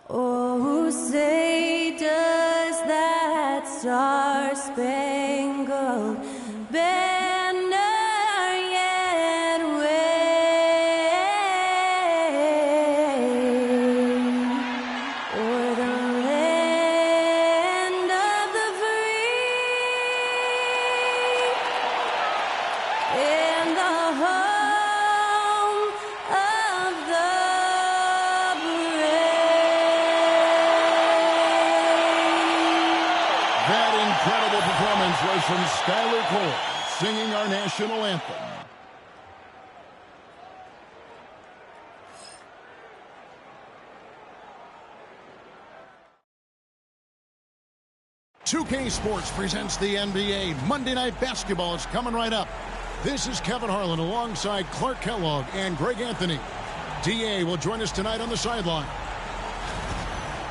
Oh, say does that star-spangled banner yet wave o'er the land of the free and the home of the That incredible performance was from Skylar Cole, singing our national anthem. "2K Sports presents the NBA. Monday Night Basketball is coming right up. This is Kevin Harlan alongside Clark Kellogg and Greg Anthony. DA will join us tonight on the sideline.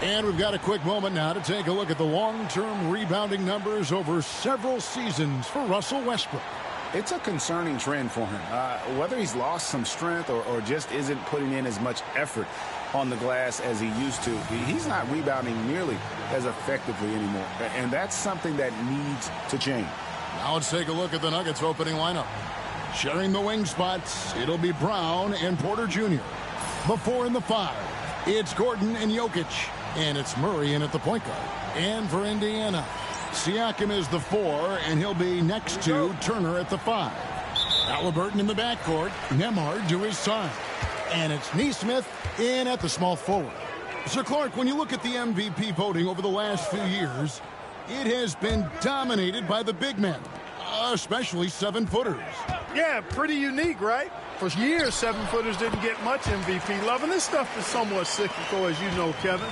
And we've got a quick moment now to take a look at the long-term rebounding numbers over several seasons for Russell Westbrook. It's a concerning trend for him. Whether he's lost some strength or just isn't putting in as much effort on the glass as he used to, he's not rebounding nearly as effectively anymore. And that's something that needs to change. Now let's take a look at the Nuggets opening lineup. Sharing the wing spots, it'll be Brown and Porter Jr. The 4 and the 5, it's Gordon and Jokic. And it's Murray in at the point guard. And for Indiana, Siakam is the 4, and he'll be next to Turner at the 5. Halliburton in the backcourt, Nembhard to his side. And it's Nesmith in at the small forward. Sir Clark, when you look at the MVP voting over the last few years, it has been dominated by the big men, especially 7-footers. Yeah, pretty unique, right? For years, 7-footers didn't get much MVP love, and this stuff is somewhat cyclical, as you know, Kevin.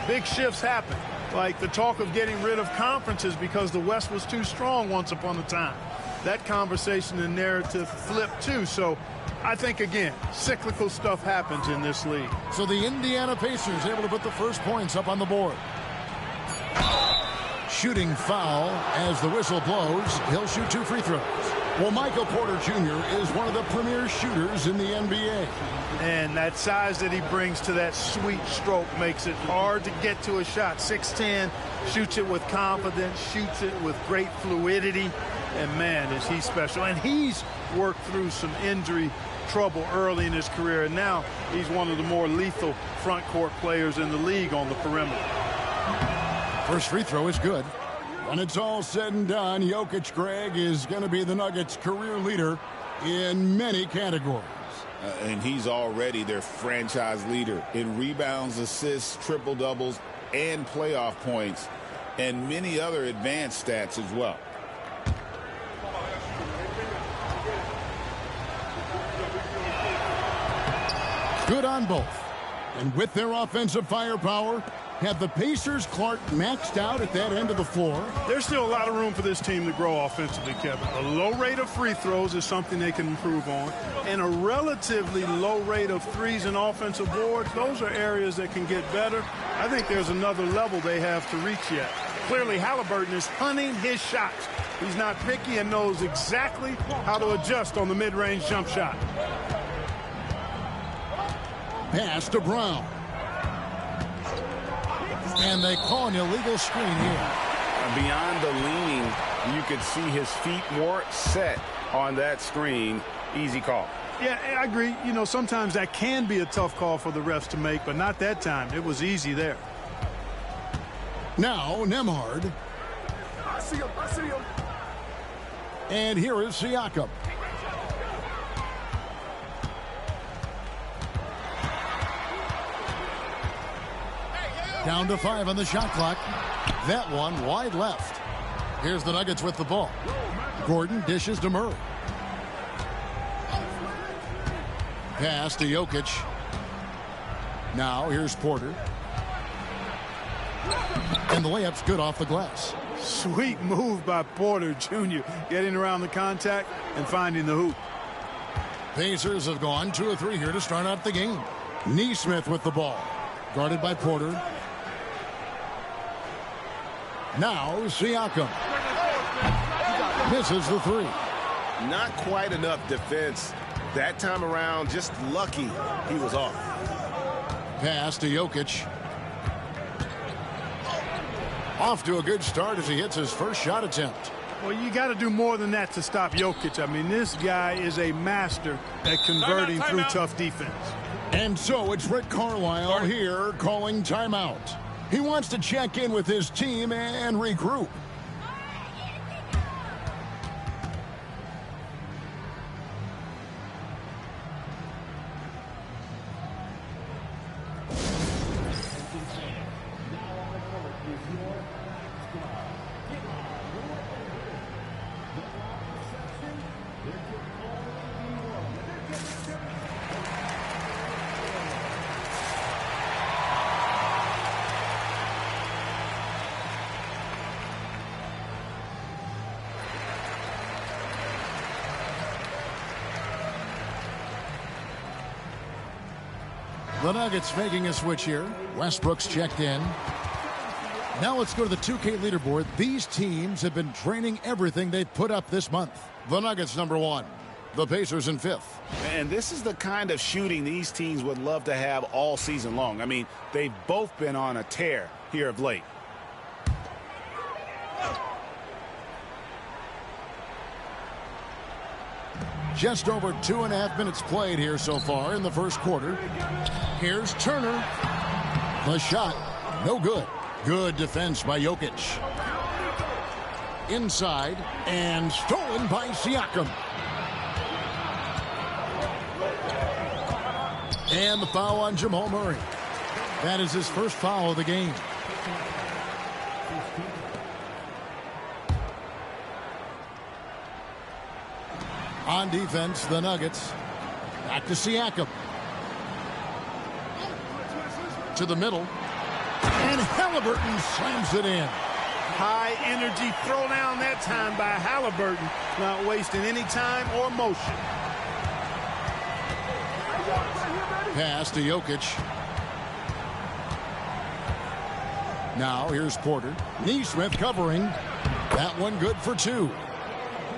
Big shifts happen, like the talk of getting rid of conferences because the West was too strong once upon a time. That conversation and narrative flipped too, so I think, again, cyclical stuff happens in this league. So the Indiana Pacers able to put the first points up on the board. Shooting foul as the whistle blows. He'll shoot 2 free throws. Well, Michael Porter Jr. is one of the premier shooters in the NBA. And that size that he brings to that sweet stroke makes it hard to get to a shot. 6'10", shoots it with confidence, shoots it with great fluidity. And, man, is he special. And he's worked through some injury trouble early in his career. And now he's one of the more lethal front court players in the league on the perimeter. First free throw is good. When it's all said and done, Jokic, Greg, is going to be the Nuggets' career leader in many categories. And he's already their franchise leader in rebounds, assists, triple-doubles, and playoff points, and many other advanced stats as well. Good on both. And with their offensive firepower, have the Pacers, Clark, maxed out at that end of the floor? There's still a lot of room for this team to grow offensively, Kevin. A low rate of free throws is something they can improve on, and a relatively low rate of threes and offensive boards. Those are areas that can get better. I think there's another level they have to reach yet. Clearly, Halliburton is hunting his shots. He's not picky and knows exactly how to adjust on the mid-range jump shot. Pass to Brown. And they call an illegal screen here. Beyond the leaning, you could see his feet more set on that screen. Easy call. Yeah, I agree. You know, sometimes that can be a tough call for the refs to make, but not that time. It was easy there. Now, Nembhard. I see him. And here is Siakam. Down to 5 on the shot clock. That one wide left. Here's the Nuggets with the ball. Gordon dishes to Murray. Pass to Jokic. Now here's Porter. And the layup's good off the glass. Sweet move by Porter Jr. Getting around the contact and finding the hoop. Pacers have gone 2 of 3 here to start out the game. Nesmith with the ball. Guarded by Porter. Now Siakam. Misses the 3. Not quite enough defense that time around. Just lucky he was off. Pass to Jokic. Off to a good start as he hits his first shot attempt. Well, you got to do more than that to stop Jokic. I mean, this guy is a master at converting through tough defense. And so it's Rick Carlisle here calling timeout. He wants to check in with his team and regroup. The Nuggets making a switch here. Westbrook's checked in. Now let's go to the 2K leaderboard. These teams have been training everything they've put up this month. The Nuggets number 1. The Pacers in 5th. And this is the kind of shooting these teams would love to have all season long. I mean, they've both been on a tear here of late. Just over 2.5 minutes played here so far in the first quarter. Here's Turner. The shot, no good. Good defense by Jokic. Inside, and stolen by Siakam. And the foul on Jamal Murray. That is his first foul of the game. On defense, the Nuggets. Back to Siakam. To the middle. And Halliburton slams it in. High energy throw down that time by Halliburton. Not wasting any time or motion. Pass to Jokic. Now here's Porter. Neesmith covering. That one good for 2.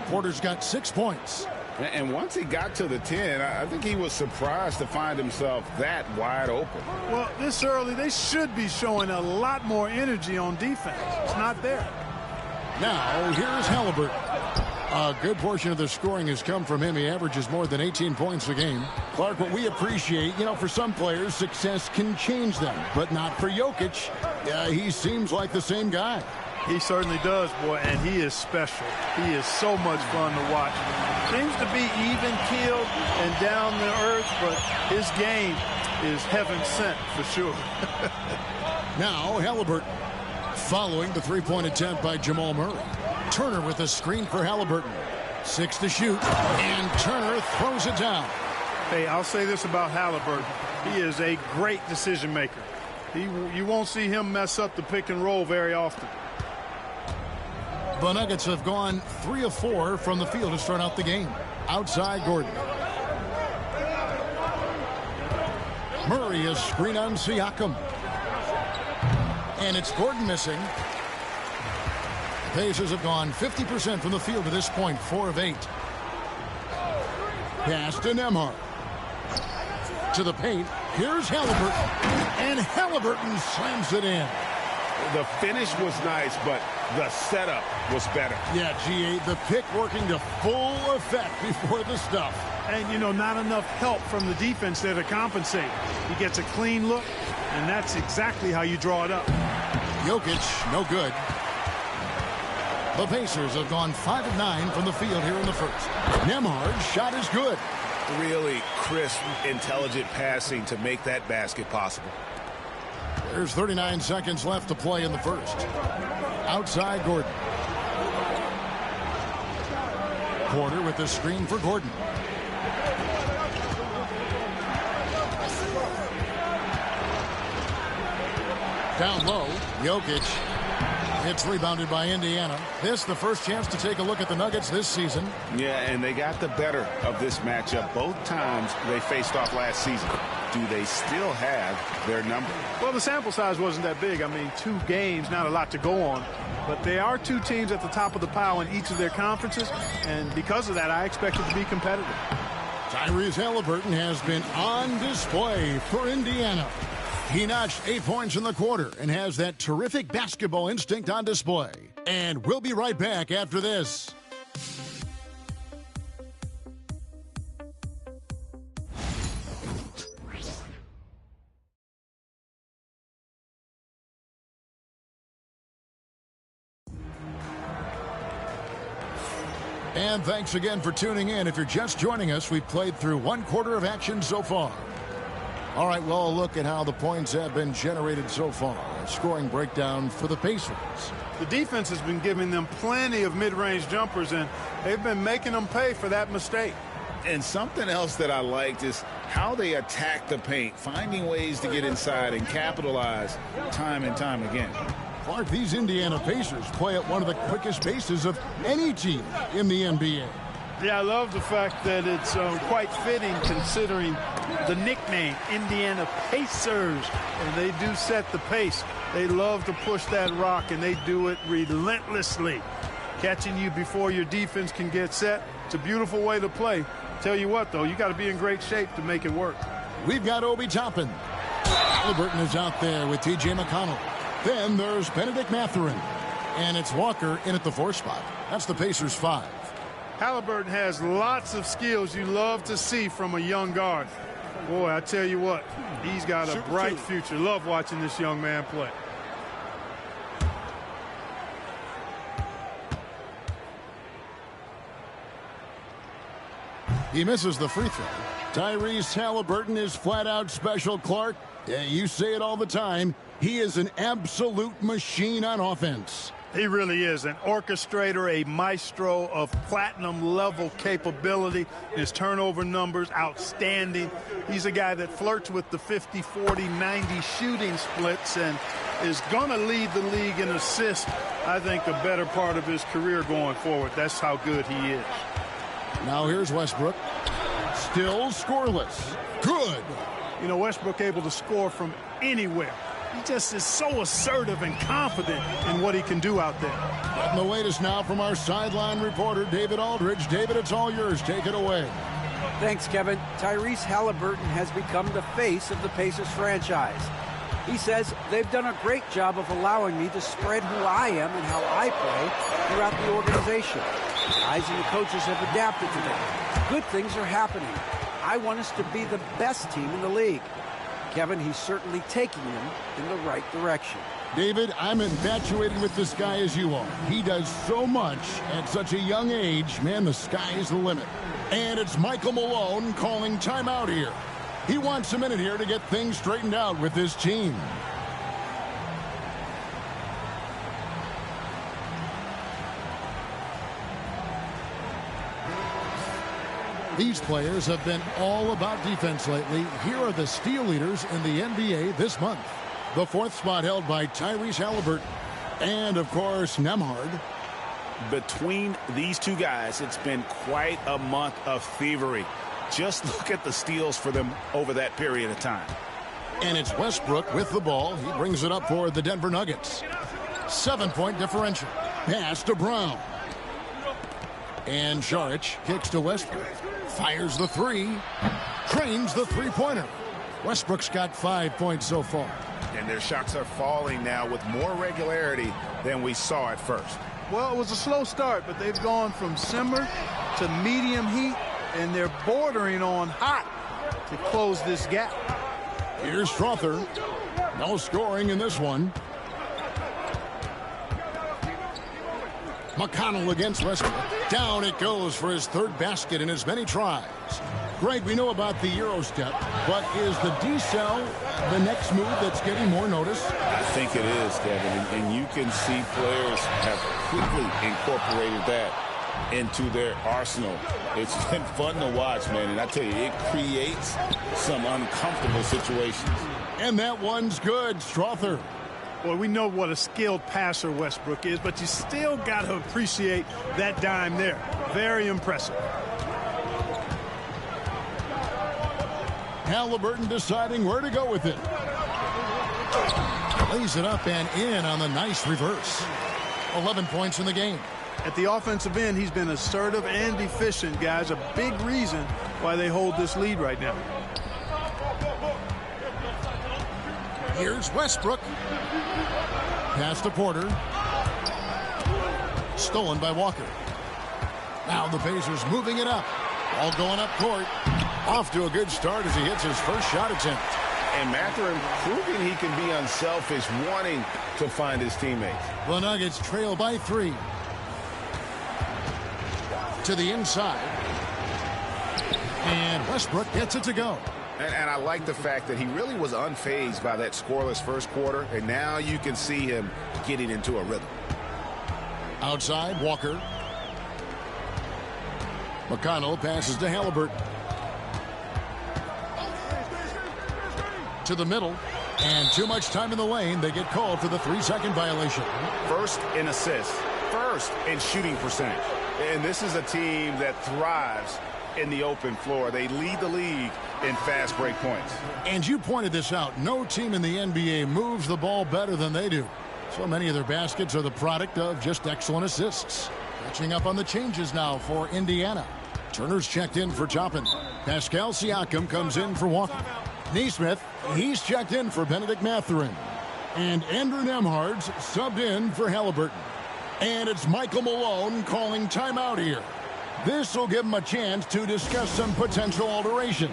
Porter's got 6 points. And once he got to the 10, I think he was surprised to find himself that wide open. Well, this early, they should be showing a lot more energy on defense. It's not there. Now, here's Halliburton. A good portion of the scoring has come from him. He averages more than 18 points a game. Clark, what we appreciate, for some players, success can change them, but not for Jokic. He seems like the same guy. He certainly does, boy, and he is special. He is so much fun to watch. Seems to be even-keeled and down to earth, but his game is heaven-sent for sure. Now, Halliburton following the three-point attempt by Jamal Murray. Turner with a screen for Halliburton. 6 to shoot, and Turner throws it down. Hey, I'll say this about Halliburton. He is a great decision-maker. You won't see him mess up the pick and roll very often. The Nuggets have gone 3 of 4 from the field to start out the game. Outside Gordon. Murray is screen on Siakam. And it's Gordon missing. The Pacers have gone 50% from the field to this point, 4 of 8. Pass to Nembhard. To the paint. Here's Halliburton. And Halliburton slams it in. The finish was nice, but the setup was better. Yeah, G8, the pick working to full effect before the stuff. And, not enough help from the defense there to compensate. He gets a clean look, and that's exactly how you draw it up. Jokic, no good. The Pacers have gone 5 of 9 from the field here in the first. Nembhard's shot is good. Really crisp, intelligent passing to make that basket possible. There's 39 seconds left to play in the first. Outside Gordon. Porter with the screen for Gordon. Down low, Jokic. It's rebounded by Indiana. This the first chance to take a look at the Nuggets this season. Yeah, and they got the better of this matchup both times they faced off last season. Do they still have their number? Well, the sample size wasn't that big. I mean, 2 games, not a lot to go on. But they are 2 teams at the top of the pile in each of their conferences. And because of that, I expect it to be competitive. Tyrese Halliburton has been on display for Indiana. He notched 8 points in the quarter and has that terrific basketball instinct on display. And we'll be right back after this. And thanks again for tuning in. If you're just joining us, we've played through 1 quarter of action so far. All right, well, a look at how the points have been generated so far. A scoring breakdown for the Pacers. The defense has been giving them plenty of mid-range jumpers, and they've been making them pay for that mistake. And something else that I liked is how they attack the paint, finding ways to get inside and capitalize time and time again. Clark, these Indiana Pacers play at one of the quickest paces of any team in the NBA. Yeah, I love the fact that it's quite fitting considering the nickname, Indiana Pacers. And they do set the pace. They love to push that rock, and they do it relentlessly. Catching you before your defense can get set. It's a beautiful way to play. Tell you what, though, you got to be in great shape to make it work. We've got Obi Toppin. Halliburton is out there with T.J. McConnell. Then there's Benedict Mathurin. And it's Walker in at the 4 spot. That's the Pacers 5. Halliburton has lots of skills you love to see from a young guard. Boy, I tell you what, he's got a bright future. Love watching this young man play. He misses the free throw. Tyrese Halliburton is flat out special, Clark. You say it all the time. He is an absolute machine on offense. He really is an orchestrator, a maestro of platinum-level capability. His turnover numbers, outstanding. He's a guy that flirts with the 50, 40, 90 shooting splits and is going to lead the league in assists, I think, a better part of his career going forward. That's how good he is. Now here's Westbrook. Still scoreless. Good. You know, Westbrook able to score from anywhere. He just is so assertive and confident in what he can do out there. And the latest now from our sideline reporter, David Aldridge. David, it's all yours. Take it away. Thanks, Kevin. Tyrese Halliburton has become the face of the Pacers franchise. He says they've done a great job of allowing me to spread who I am and how I play throughout the organization. Guys and the coaches have adapted to that. Good things are happening. I want us to be the best team in the league. Kevin, he's certainly taking them in the right direction. David, I'm infatuated with this guy as you are. He does so much at such a young age. Man, the sky is the limit. And it's Michael Malone calling timeout here. He wants a minute here to get things straightened out with this team. These players have been all about defense lately. Here are the steal leaders in the NBA this month. The 4th spot held by Tyrese Halliburton and, of course, Nembhard. Between these two guys, it's been quite a month of thievery. Just look at the steals for them over that period of time. And it's Westbrook with the ball. He brings it up for the Denver Nuggets. 7-point differential. Pass to Brown. And Šarić kicks to Westbrook. Fires the 3. Trains the three-pointer. Westbrook's got 5 points so far. And their shots are falling now with more regularity than we saw at first. Well, it was a slow start, but they've gone from simmer to medium heat, and they're bordering on hot to close this gap. Here's Strother. No scoring in this one. McConnell against Westbrook. Down it goes for his 3rd basket in as many tries. Greg, we know about the Euro step, but is the decel the next move that's getting more notice? I think it is, Kevin, and you can see players have quickly incorporated that into their arsenal. It's been fun to watch, man, and I tell you, it creates some uncomfortable situations. And that one's good. Strother. Well, we know what a skilled passer Westbrook is, but you still got to appreciate that dime there. Very impressive. Halliburton deciding where to go with it. Lays it up and in on the nice reverse. 11 points in the game. At the offensive end, he's been assertive and efficient, guys. A big reason why they hold this lead right now. Here's Westbrook. Pass to Porter. Stolen by Walker. Now the Pacers moving it up. All going up court. Off to a good start as he hits his first shot attempt. And Mathurin proving he can be unselfish, wanting to find his teammates. The Nuggets trail by 3. To the inside. And Westbrook gets it to go. And I like the fact that he really was unfazed by that scoreless first quarter, and now you can see him getting into a rhythm. Outside, Walker. McConnell passes to Halliburton. To the middle. And too much time in the lane. They get called for the 3-second violation. First in assists. First in shooting percentage. And this is a team that thrives in the open floor. They lead the league in fast break points. And you pointed this out. No team in the NBA moves the ball better than they do. So many of their baskets are the product of just excellent assists. Catching up on the changes now for Indiana. Turner's checked in for Toppin. Pascal Siakam comes in for Walker. Neesmith, he's checked in for Benedict Mathurin. And Andrew Nembhard's subbed in for Halliburton. And it's Michael Malone calling timeout here. This will give him a chance to discuss some potential alterations.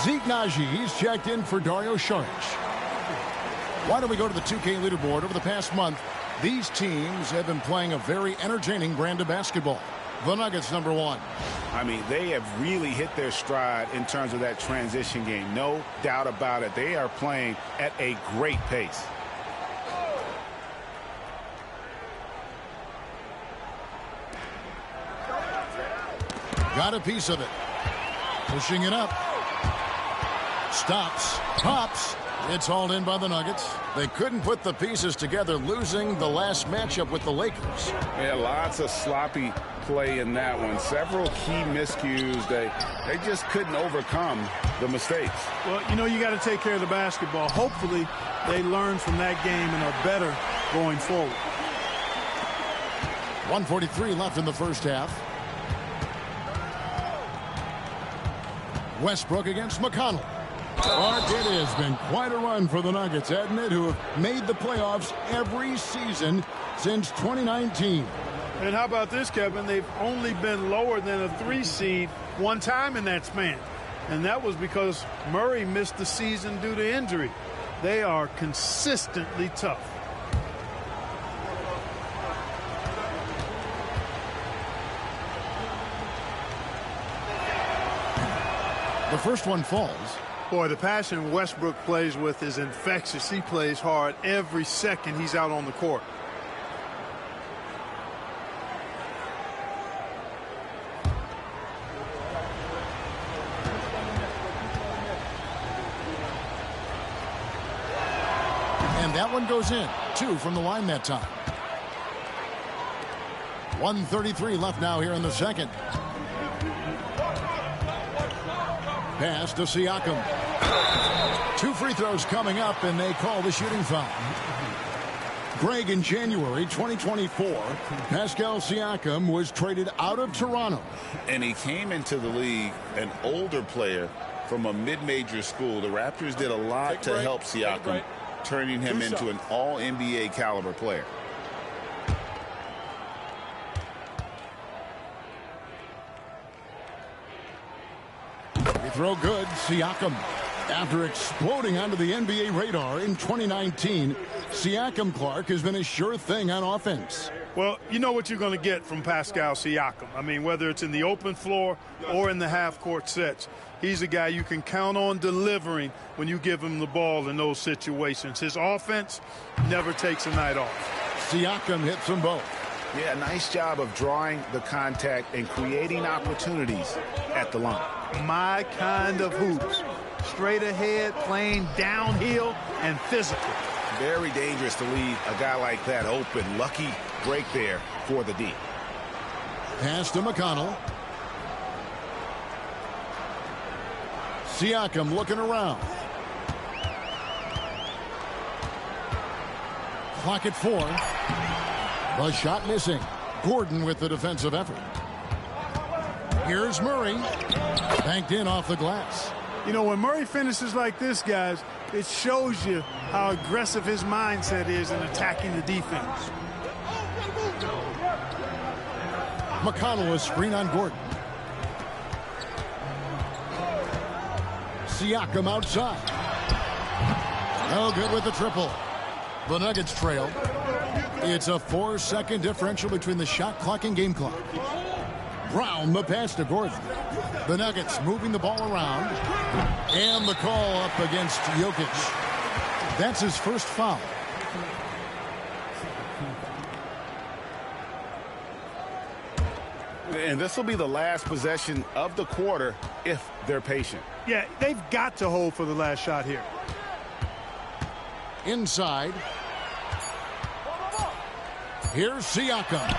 Zeke Najee's checked in for Dario Saric. Why don't we go to the 2K leaderboard? Over the past month, these teams have been playing a very entertaining brand of basketball. The Nuggets, number 1. I mean, they have really hit their stride in terms of that transition game. No doubt about it. They are playing at a great pace. Got a piece of it. Pushing it up. Stops. Pops. It's hauled in by the Nuggets. They couldn't put the pieces together, losing the last matchup with the Lakers. Yeah, lots of sloppy play in that one. Several key miscues. They just couldn't overcome the mistakes. Well, you know, you got to take care of the basketball. Hopefully, they learn from that game and are better going forward. 1:43 left in the first half. Westbrook against McConnell. But it has been quite a run for the Nuggets, hasn't it, who have made the playoffs every season since 2019. And how about this, Kevin? They've only been lower than a 3 seed one time in that span. And that was because Murray missed the season due to injury. They are consistently tough. The first one falls. Boy, the passion Westbrook plays with is infectious. He plays hard every second he's out on the court. And that one goes in. 2 from the line that time. 1:33 left now here in the second. Pass to Siakam. 2 free throws coming up, and they call the shooting foul. Greg, in January 2024, Pascal Siakam was traded out of Toronto. And he came into the league an older player from a mid-major school. The Raptors did a lot to help Siakam, turning him into an all-NBA caliber player. throw good. Siakam. After exploding onto the NBA radar in 2019, Siakam Clark has been a sure thing on offense. Well, you know what you're going to get from Pascal Siakam. I mean, whether it's in the open floor or in the half-court sets, he's a guy you can count on delivering when you give him the ball in those situations. His offense never takes a night off. Siakam hits them both. Yeah, nice job of drawing the contact and creating opportunities at the line. My kind of hoops. Straight ahead, playing downhill, and physical. Very dangerous to leave a guy like that open. Lucky break there for the D. Pass to McConnell. Siakam looking around. Clock at 4. The shot missing. Gordon with the defensive effort. Here's Murray. Banked in off the glass. You know, when Murray finishes like this, guys, it shows you how aggressive his mindset is in attacking the defense. McConnell is screen on Gordon. Siakam outside. No good with the triple. The Nuggets trail. It's a 4-second differential between the shot clock and game clock. Brown, the pass to Gordon. The Nuggets moving the ball around. And the call up against Jokic. That's his first foul. And this will be the last possession of the quarter if they're patient. Yeah, they've got to hold for the last shot here. Inside. Here's Siakam.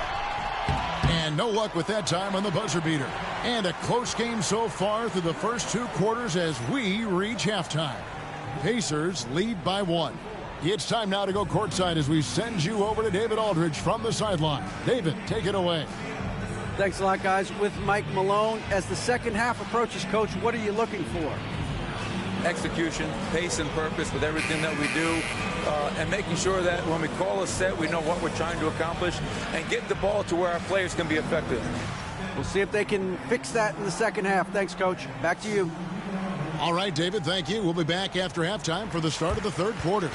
And no luck with that time on the buzzer beater. And a close game so far through the first 2 quarters as we reach halftime. Pacers lead by 1. It's time now to go courtside as we send you over to David Aldridge from the sideline. David, take it away. Thanks a lot, guys. With Mike Malone, as the second half approaches, Coach, what are you looking for? Execution, pace, and purpose with everything that we do, and making sure that when we call a set, we know what we're trying to accomplish, and get the ball to where our players can be effective. We'll see if they can fix that in the second half. Thanks, Coach. Back to you. All right, David, thank you. We'll be back after halftime for the start of the third quarter.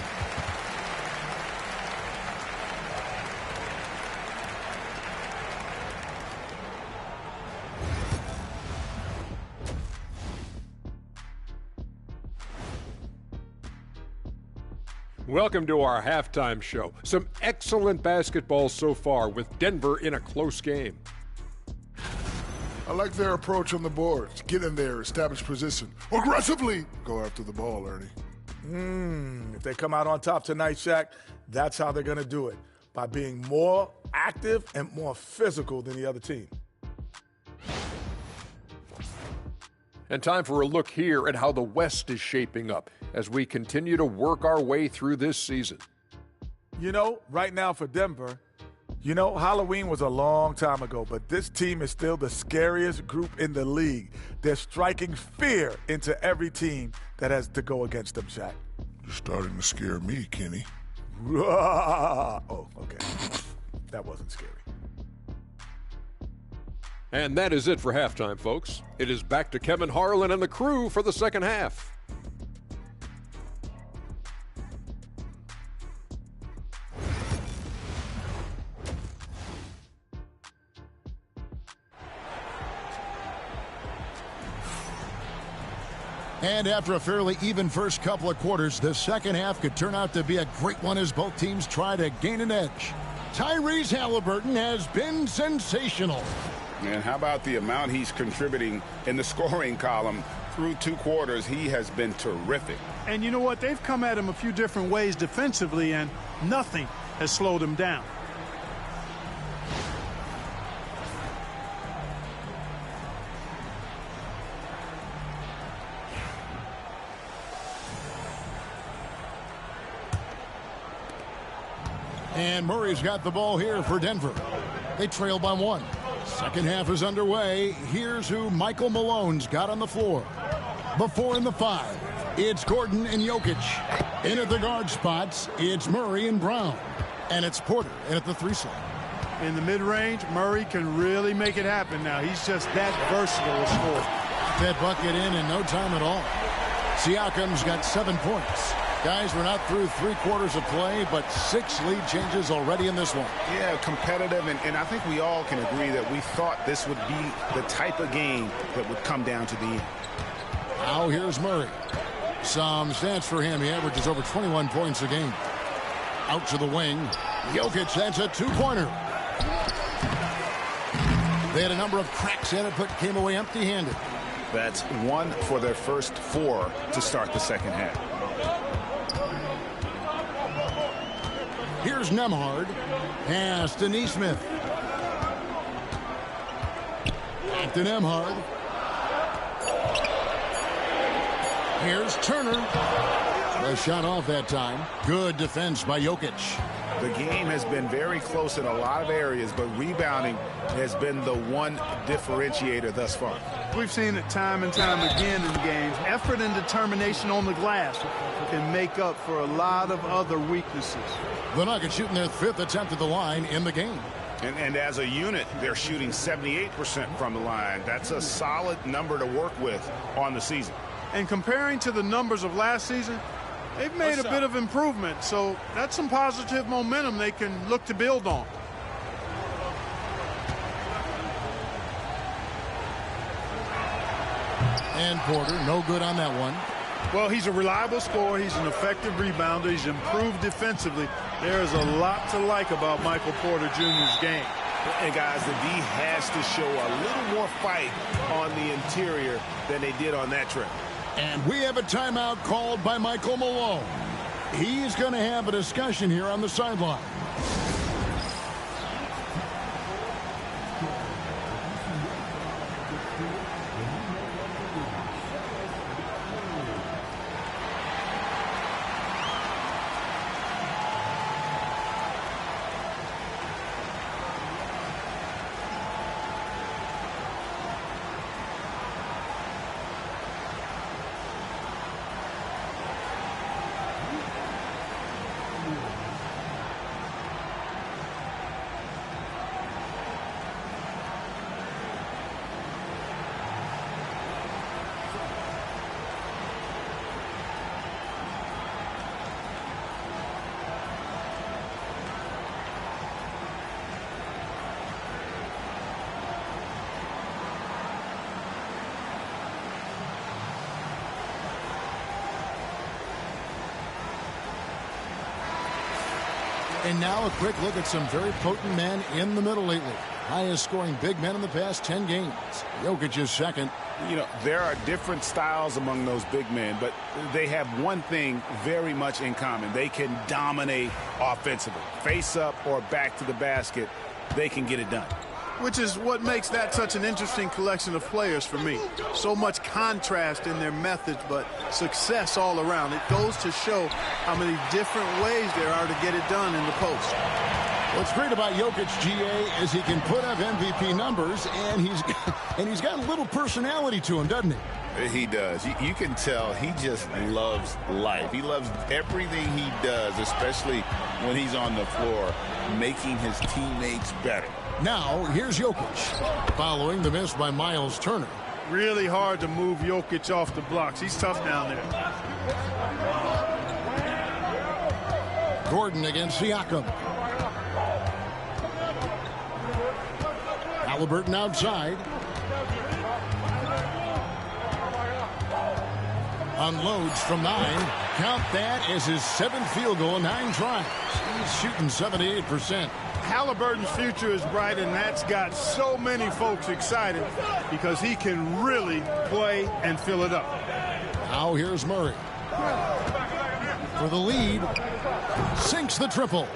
Welcome to our halftime show. Some excellent basketball so far with Denver in a close game. I like their approach on the boards. Get in there, establish position. Aggressively go after the ball, Ernie. If they come out on top tonight, Shaq, that's how they're going to do it. By being more active and more physical than the other team. And time for a look here at how the West is shaping up as we continue to work our way through this season. You know, right now for Denver, you know, Halloween was a long time ago, but this team is still the scariest group in the league. They're striking fear into every team that has to go against them, Shaq. You're starting to scare me, Kenny. Oh, okay. That wasn't scary. And that is it for halftime, folks. It is back to Kevin Harlan and the crew for the second half. And after a fairly even first couple of quarters, the second half could turn out to be a great one as both teams try to gain an edge. Tyrese Halliburton has been sensational. And how about the amount he's contributing in the scoring column through 2 quarters? He has been terrific. And you know what? They've come at him a few different ways defensively, and nothing has slowed him down. And Murray's got the ball here for Denver. They trail by 1. Second half is underway. Here's who Michael Malone's got on the floor. The 4 and the 5. It's Gordon and Jokic. In at the guard spots, it's Murray and Brown. And it's Porter in at the 3 slot. In the mid-range, Murray can really make it happen now. He's just that versatile a scorer. that bucket in no time at all. Siakam's got 7 points. Guys, we're not through 3/4 of play, but 6 lead changes already in this one. Yeah, competitive, and I think we all can agree that we thought this would be the type of game that would come down to the end. Now here's Murray. Some stats for him. He averages over 21 points a game. Out to the wing. Jokic, that's a 2-pointer. They had a number of cracks at it, but came away empty-handed. That's 1 for their first 4 to start the second half. Here's Nembhard. Pass to Nesmith. Back to Nembhard. Here's Turner. A shot off that time. Good defense by Jokic. The game has been very close in a lot of areas, but rebounding has been the one differentiator thus far. We've seen it time and time again in games. Effort and determination on the glass can make up for a lot of other weaknesses. The Nuggets shooting their 5th attempt at the line in the game. And as a unit, they're shooting 78% from the line. That's a solid number to work with on the season. And comparing to the numbers of last season, they've made a bit of improvement. So that's some positive momentum they can look to build on. And Porter, no good on that one. Well, he's a reliable scorer. He's an effective rebounder. He's improved defensively. There's a lot to like about Michael Porter Jr.'s game. And guys, the D has to show a little more fight on the interior than they did on that trip. And we have a timeout called by Michael Malone. He's going to have a discussion here on the sideline. And now a quick look at some very potent men in the middle lately. Highest scoring big men in the past 10 games. Jokic is second. You know, there are different styles among those big men, but they have one thing very much in common. They can dominate offensively. Face up or back to the basket, they can get it done. Which is what makes that such an interesting collection of players for me. So much contrast in their methods, but success all around. It goes to show how many different ways there are to get it done in the post. What's great about Jokic, GA, is he can put up MVP numbers, and he's got a little personality to him, doesn't he? He does. You can tell he just loves life. He loves everything he does, especially when he's on the floor, making his teammates better. Now, here's Jokic, following the miss by Miles Turner. Really hard to move Jokic off the blocks. He's tough down there. Gordon against Siakam. Halliburton outside. Unloads from 9. Count that as his 7th field goal in 9 tries. He's shooting 78%. Halliburton's future is bright, and that's got so many folks excited because he can really play and fill it up. Now here's Murray. For the lead. Sinks the triple.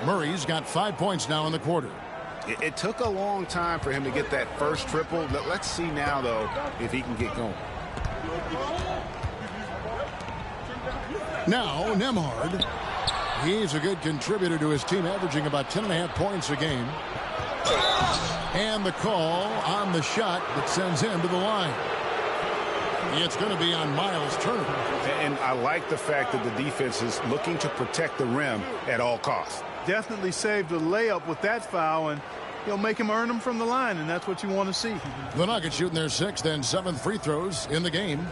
Murray's got 5 points now in the quarter. It took a long time for him to get that first triple. Let's see now, though, if he can get going. Now, Nembhard. He's a good contributor to his team, averaging about 10.5 points a game. And the call on the shot that sends him to the line. It's going to be on Miles Turner. And I like the fact that the defense is looking to protect the rim at all costs. Definitely saved a layup with that foul, and he'll make him earn them from the line, and that's what you want to see. The Nuggets shooting their 6th and 7th free throws in the game.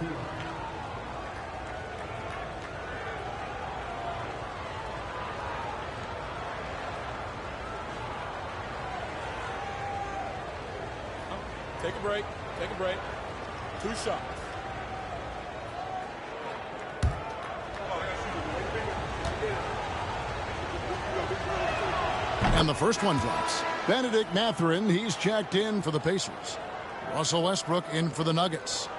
Take a break. Take a break. 2 shots. And the first one drops. Benedict Mathurin, he's checked in for the Pacers. Russell Westbrook in for the Nuggets.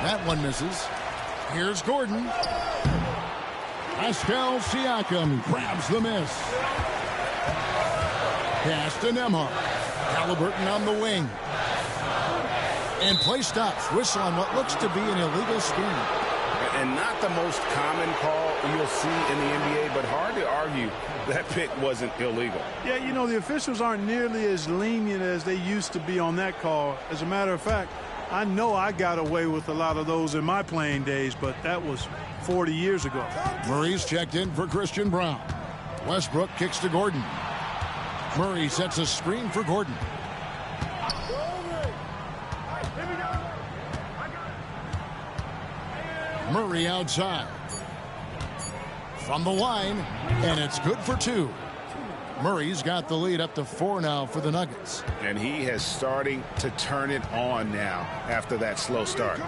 That one misses. Here's Gordon. Pascal Siakam grabs the miss. Pass to Nembhard. Halliburton on the wing. And play stops. Whistle on what looks to be an illegal screen. And not the most common call you'll see in the NBA, but hard to argue that pick wasn't illegal. Yeah, you know, the officials aren't nearly as lenient as they used to be on that call. As a matter of fact, I know I got away with a lot of those in my playing days, but that was 40 years ago. Murray's checked in for Christian Brown. Westbrook kicks to Gordon. Murray sets a screen for Gordon. Murray outside. From the line, and it's good for 2. Murray's got the lead up to 4 now for the Nuggets. And he has starting to turn it on now after that slow start.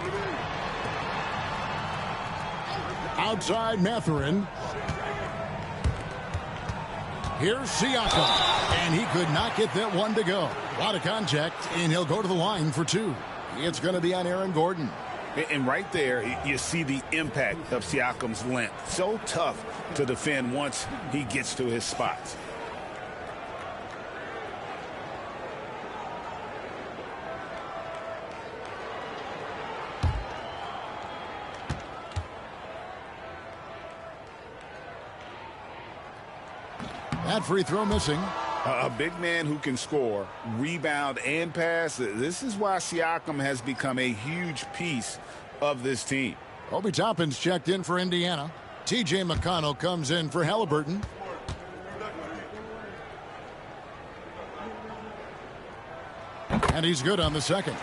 Outside Mathurin. Here's Siakam. And he could not get that one to go. A lot of contact, and he'll go to the line for 2. It's going to be on Aaron Gordon. And right there, you see the impact of Siakam's length. So tough to defend once he gets to his spots. That free throw missing. A big man who can score, rebound, and pass. This is why Siakam has become a huge piece of this team. Obi Toppin's checked in for Indiana. T.J. McConnell comes in for Halliburton. And he's good on the second.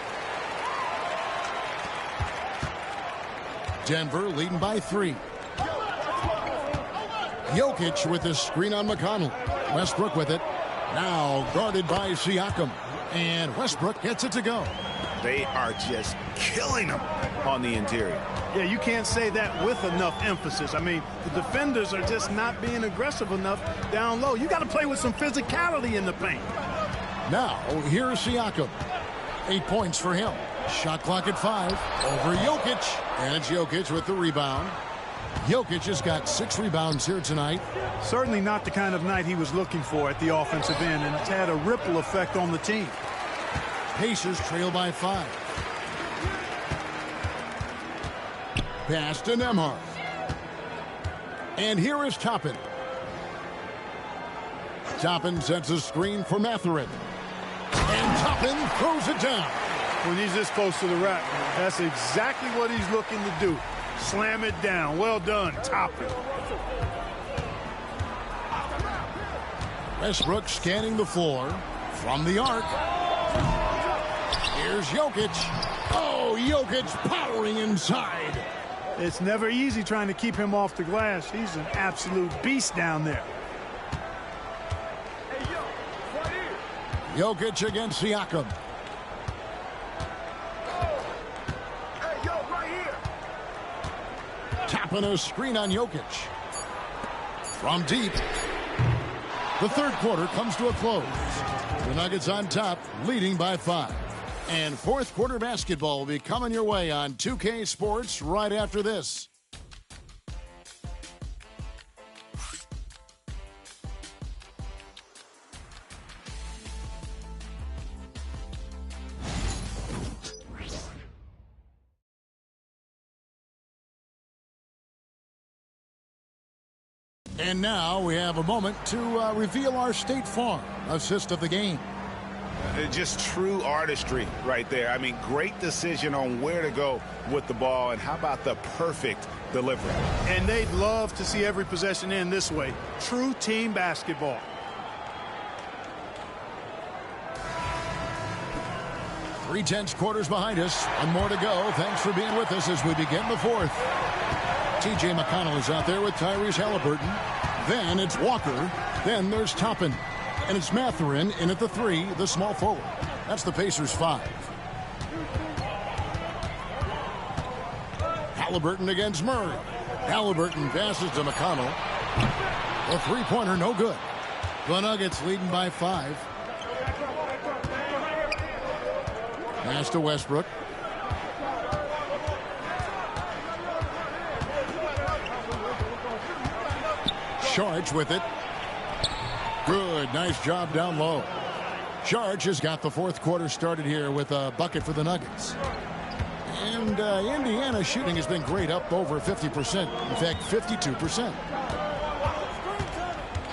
Denver leading by 3. Jokic with the screen on McConnell. Westbrook with it. Now guarded by Siakam. And Westbrook gets it to go. They are just killing him on the interior. Yeah, you can't say that with enough emphasis. I mean, the defenders are just not being aggressive enough down low. You got to play with some physicality in the paint. Now, here's Siakam. 8 points for him. Shot clock at 5. Over Jokic. And it's Jokic with the rebound. Jokic has got 6 rebounds here tonight. Certainly not the kind of night he was looking for at the offensive end, and it's had a ripple effect on the team. Pacers trail by 5. Pass to Nembhard. And here is Toppin. Toppin sets a screen for Mathurin. And Toppin throws it down. When he's this close to the rack, that's exactly what he's looking to do. Slam it down. Well done, Toppin. Westbrook scanning the floor from the arc. Here's Jokic. Oh, Jokic powering inside. It's never easy trying to keep him off the glass. He's an absolute beast down there. Jokic against Siakam. Tapping a screen on Jokic. From deep. The third quarter comes to a close. The Nuggets on top, leading by 5. And fourth quarter basketball will be coming your way on 2K Sports right after this. And now we have a moment to reveal our State Farm assist of the game. Just true artistry right there. I mean, great decision on where to go with the ball, and how about the perfect delivery? And they'd love to see every possession end this way. True team basketball. Three-tenths quarters behind us. One more to go. Thanks for being with us as we begin the fourth. T.J. McConnell is out there with Tyrese Halliburton. Then it's Walker. Then there's Toppin. And it's Mathurin in at the 3, the small forward. That's the Pacers' 5. Halliburton against Murray. Halliburton passes to McConnell. The three-pointer, no good. The Nuggets leading by 5. Pass to Westbrook. Sharge with it. Good, nice job down low. Sharge has got the fourth quarter started here with a bucket for the Nuggets. And Indiana shooting has been great, up over 50%. In fact, 52%.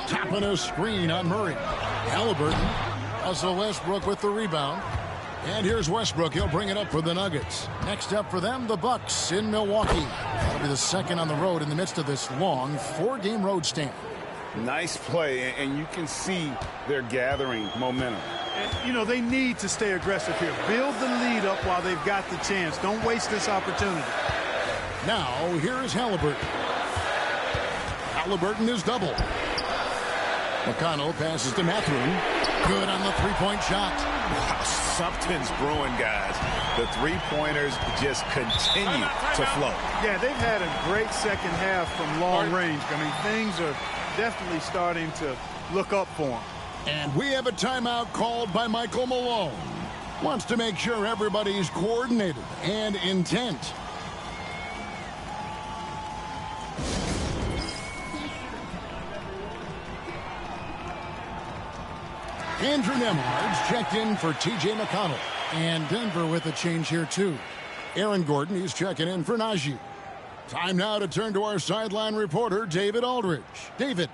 Tapping a screen on Murray. Halliburton. Russell Westbrook with the rebound. And here's Westbrook. He'll bring it up for the Nuggets. Next up for them, the Bucks in Milwaukee. That'll be the second on the road in the midst of this long 4-game road stand. Nice play, and you can see they're gathering momentum. And, you know, they need to stay aggressive here. Build the lead up while they've got the chance. Don't waste this opportunity. Now, here is Halliburton. Halliburton is double. McConnell passes to Mathurin. Good on the three-point shot. Wow, something's brewing, guys. The three-pointers just continue to flow. Yeah, they've had a great second half from long range. I mean, things are definitely starting to look up for them. And we have a timeout called by Michael Malone. Wants to make sure everybody's coordinated and intent. Andrew Nemhard's checked in for T.J. McConnell. And Denver with a change here, too. Aaron Gordon, he's checking in for Najee. Time now to turn to our sideline reporter, David Aldridge. David.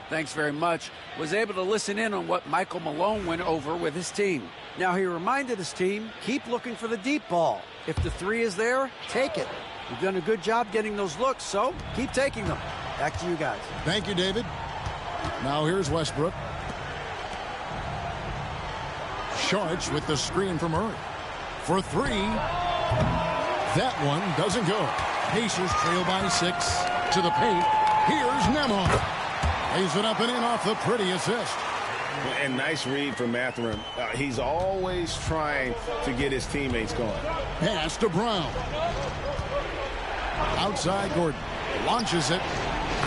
Thanks very much. Was able to listen in on what Michael Malone went over with his team. Now, he reminded his team, keep looking for the deep ball. If the 3 is there, take it. You've done a good job getting those looks, so keep taking them. Back to you guys. Thank you, David. Now here's Westbrook. Sharge with the screen from Murray. For 3. That one doesn't go. Pacers trail by 6 to the paint. Here's Nemhard. Lays it up and in off the pretty assist. And nice read from Mathurin. He's always trying to get his teammates going. Pass to Brown. Outside Gordon. Launches it.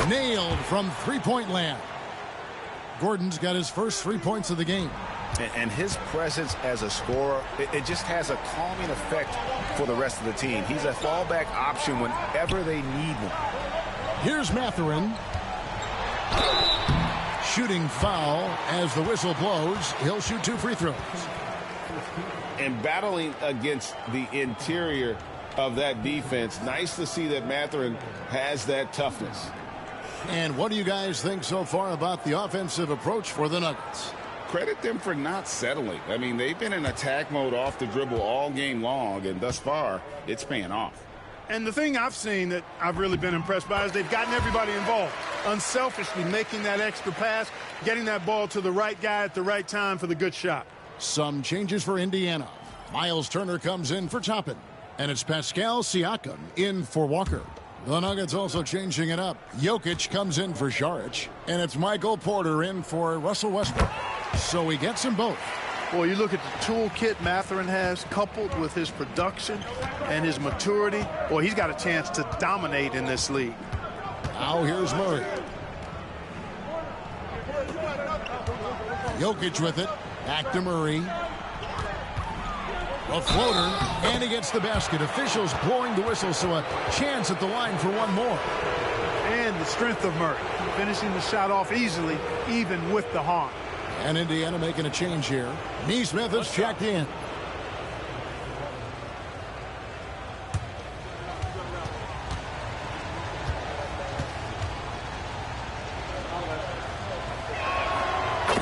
Nailed from three-point land. Gordon's got his first 3 points of the game. And his presence as a scorer, it just has a calming effect for the rest of the team. He's a fallback option whenever they need one. Here's Mathurin. Shooting foul as the whistle blows. He'll shoot 2 free throws. And battling against the interior of that defense, nice to see that Mathurin has that toughness. And what do you guys think so far about the offensive approach for the Nuggets? Credit them for not settling. I mean, they've been in attack mode off the dribble all game long, and thus far, it's paying off. And the thing I've seen that I've really been impressed by is they've gotten everybody involved. Unselfishly making that extra pass, getting that ball to the right guy at the right time for the good shot. Some changes for Indiana. Miles Turner comes in for Toppin. And it's Pascal Siakam in for Walker. The Nuggets also changing it up. Jokic comes in for Saric. And it's Michael Porter in for Russell Westbrook. So he gets them both. Well, you look at the toolkit Mathurin has, coupled with his production and his maturity. Well, he's got a chance to dominate in this league. Now here's Murray. Jokic with it. Back to Murray. A floater, and he gets the basket. Officials blowing the whistle, so a chance at the line for one more. And the strength of Murray, finishing the shot off easily, even with the harm. And Indiana making a change here. Neesmith is checked in.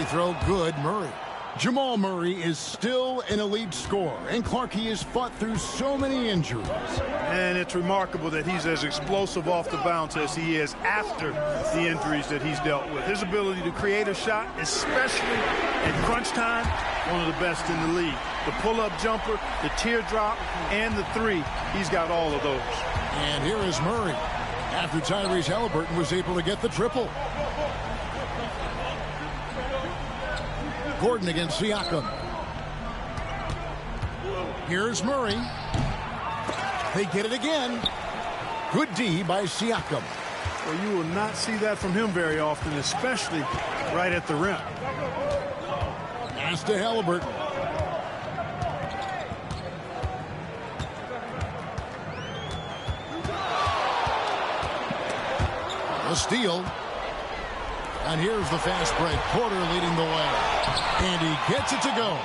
throw, good. Murray. Jamal Murray is still an elite scorer, and Clarkie has fought through so many injuries. And it's remarkable that he's as explosive off the bounce as he is after the injuries that he's dealt with. His ability to create a shot, especially at crunch time, one of the best in the league. The pull-up jumper, the teardrop, and the three, he's got all of those. And here is Murray after Tyrese Halliburton was able to get the triple. Gordon against Siakam. Here's Murray. They get it again. Good D by Siakam. Well, you will not see that from him very often, especially right at the rim. Pass to Halliburton. A steal. And here's the fast break. Porter leading the way. And he gets it to go.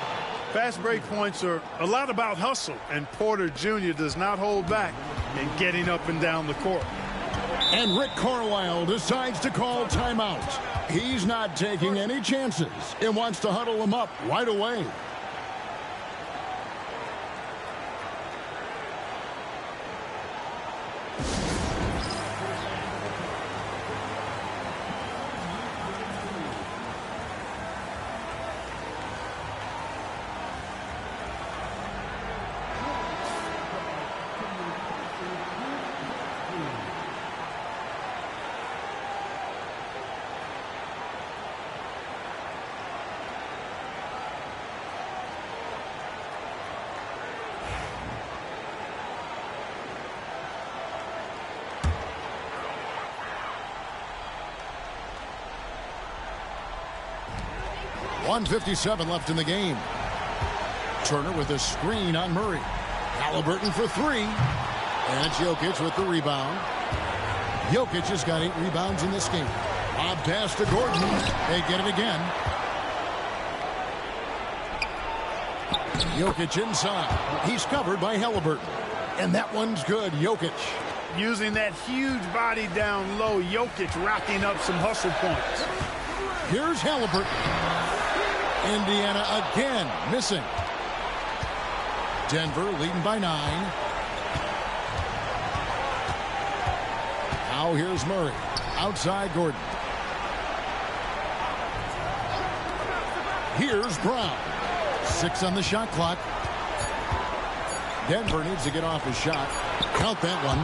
Fast break points are a lot about hustle, and Porter Jr. does not hold back in getting up and down the court. And Rick Carlisle decides to call timeout. He's not taking any chances and wants to huddle them up right away. .157 left in the game. Turner with a screen on Murray. Halliburton for three. And it's Jokic with the rebound. Jokic has got 8 rebounds in this game. Lob pass to Gordon. They get it again. Jokic inside. He's covered by Halliburton. And that one's good. Jokic. Using that huge body down low, Jokic racking up some hustle points. Here's Halliburton. Indiana again missing. Denver leading by 9. Now here's Murray. Outside Gordon. Here's Brown. 6 on the shot clock. Denver needs to get off his shot. Count that one.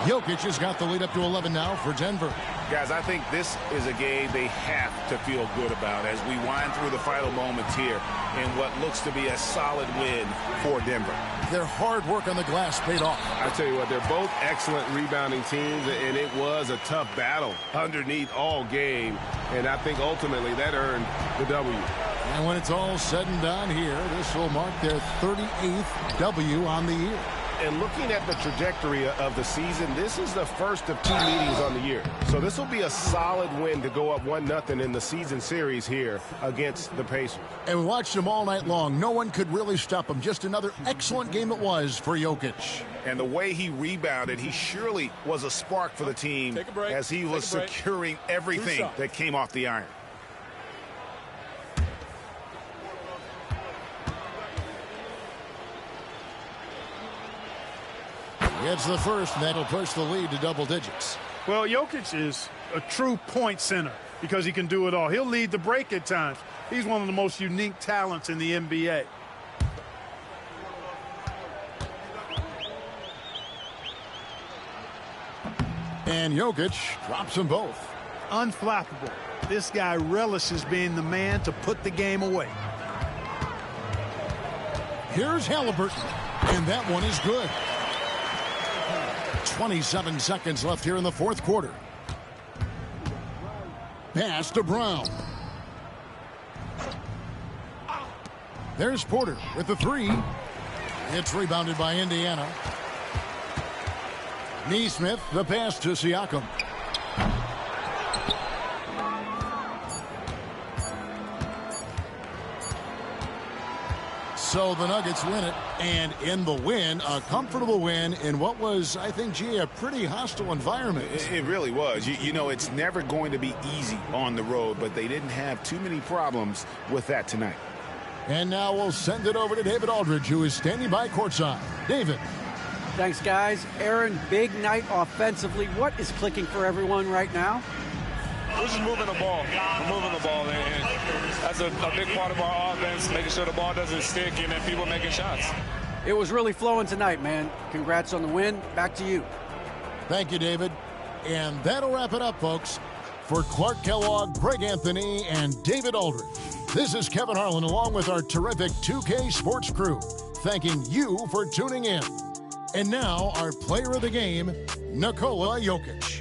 Jokic has got the lead up to 11 now for Denver. Guys, I think this is a game they have to feel good about as we wind through the final moments here in what looks to be a solid win for Denver. Their hard work on the glass paid off. I tell you what, they're both excellent rebounding teams, and it was a tough battle underneath all game, and I think ultimately that earned the W. And when it's all said and done here, this will mark their 38th W on the year. And looking at the trajectory of the season, this is the first of 2 meetings on the year. So this will be a solid win to go up 1-0 in the season series here against the Pacers. And we watched them all night long. No one could really stop him. Just another excellent game it was for Jokic. And the way he rebounded, he surely was a spark for the team as he was securing everything that came off the iron. Gets the first, and that'll push the lead to double digits. Well, Jokic is a true point center because he can do it all. He'll lead the break at times. He's one of the most unique talents in the NBA. And Jokic drops them both. Unflappable. This guy relishes being the man to put the game away. Here's Halliburton, and that one is good. 27 seconds left here in the fourth quarter. Pass to Brown. There's Porter with the 3. It's rebounded by Indiana. Neesmith, the pass to Siakam. So the Nuggets win it, and in the win, a comfortable win in what was, I think, G, a pretty hostile environment. It really was. You know, it's never going to be easy on the road, but they didn't have too many problems with that tonight. And now we'll send it over to David Aldridge, who is standing by courtside. David. Thanks, guys. Aaron, big night offensively. What is clicking for everyone right now? We're just moving the ball. We're moving the ball, and that's a big part of our offense, making sure the ball doesn't stick and then people making shots. It was really flowing tonight, man. Congrats on the win. Back to you. Thank you, David. And that'll wrap it up, folks. For Clark Kellogg, Greg Anthony, and David Aldridge, this is Kevin Harlan along with our terrific 2K Sports crew, thanking you for tuning in. And now, our player of the game, Nikola Jokic.